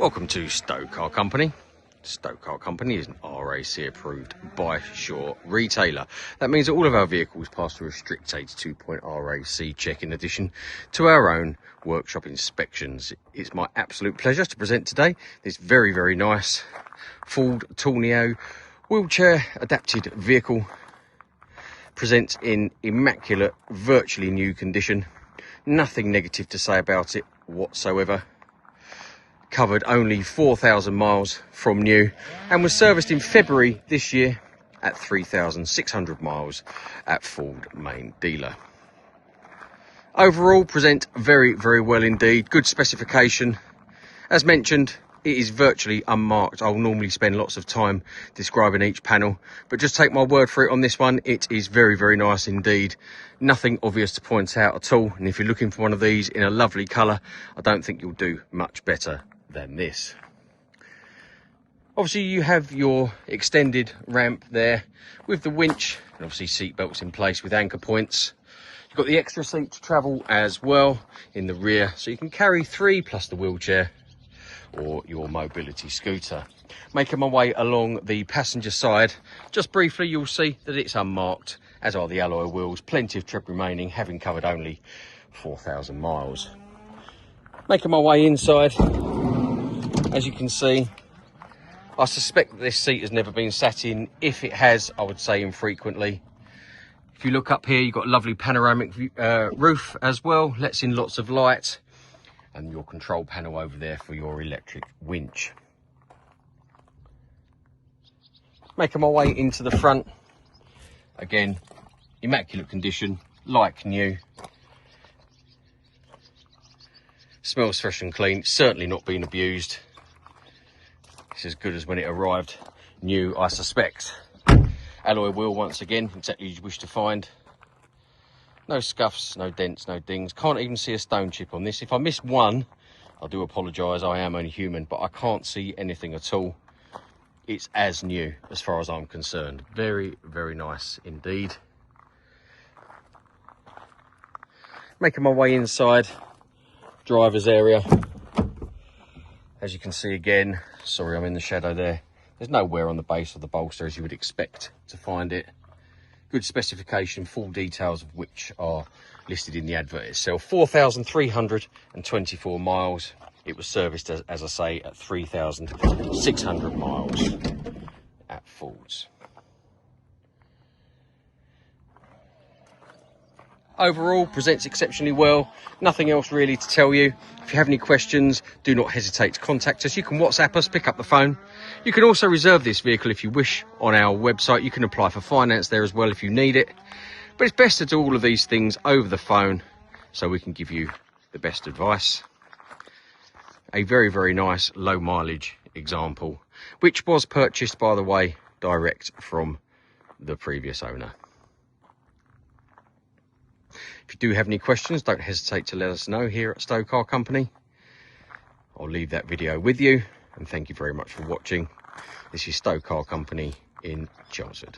Welcome to Stow Car Company. Stow Car Company is an RAC approved by Shore retailer. That means that all of our vehicles pass through a strict 2.0 RAC check in addition to our own workshop inspections. It's my absolute pleasure to present today this very nice Ford Tourneo wheelchair adapted vehicle. Presents in immaculate, virtually new condition. Nothing negative to say about it whatsoever. Covered only 4,000 miles from new and was serviced in February this year at 3,600 miles at Ford main dealer. Overall, present very well indeed. Good specification. As mentioned, it is virtually unmarked. I'll normally spend lots of time describing each panel, but just take my word for it on this one. It is very nice indeed. Nothing obvious to point out at all. And if you're looking for one of these in a lovely colour, I don't think you'll do much better than this. Obviously, you have your extended ramp there with the winch and obviously seat belts in place with anchor points. You've got the extra seat to travel as well in the rear, so you can carry 3 plus the wheelchair or your mobility scooter. Making my way along the passenger side, just briefly you'll see that it's unmarked, as are the alloy wheels. Plenty of tread remaining, having covered only 4,000 miles. Making my way inside, as you can see, I suspect that this seat has never been sat in. If it has, I would say infrequently. If you look up here, you've got a lovely panoramic roof as well, lets in lots of light. And your control panel over there for your electric winch. Making my way into the front. Again, immaculate condition, like new. Smells fresh and clean, certainly not been abused. It's as good as when it arrived new, I suspect. Alloy wheel once again, exactly as you wish to find. No scuffs, no dents, no dings. Can't even see a stone chip on this. If I missed one, I do apologise. I am only human, but I can't see anything at all. It's as new as far as I'm concerned. Very nice indeed. Making my way inside driver's area. As you can see again, sorry I'm in the shadow there. There's no wear on the base of the bolster as you would expect to find it. Good specification, full details of which are listed in the advert itself. 4,324 miles. It was serviced, as I say, at 3,600 miles at Ford's. Overall, presents exceptionally well. Nothing else really to tell you. If you have any questions, do not hesitate to contact us. You can WhatsApp us, pick up the phone. You can also reserve this vehicle if you wish on our website. You can apply for finance there as well if you need it. But it's best to do all of these things over the phone so we can give you the best advice. A very nice low mileage example, which was purchased, by the way, direct from the previous owner. If you do have any questions, don't hesitate to let us know here at Stow Car Company. I'll leave that video with you, and thank you very much for watching. This is Stow Car Company in Chelmsford.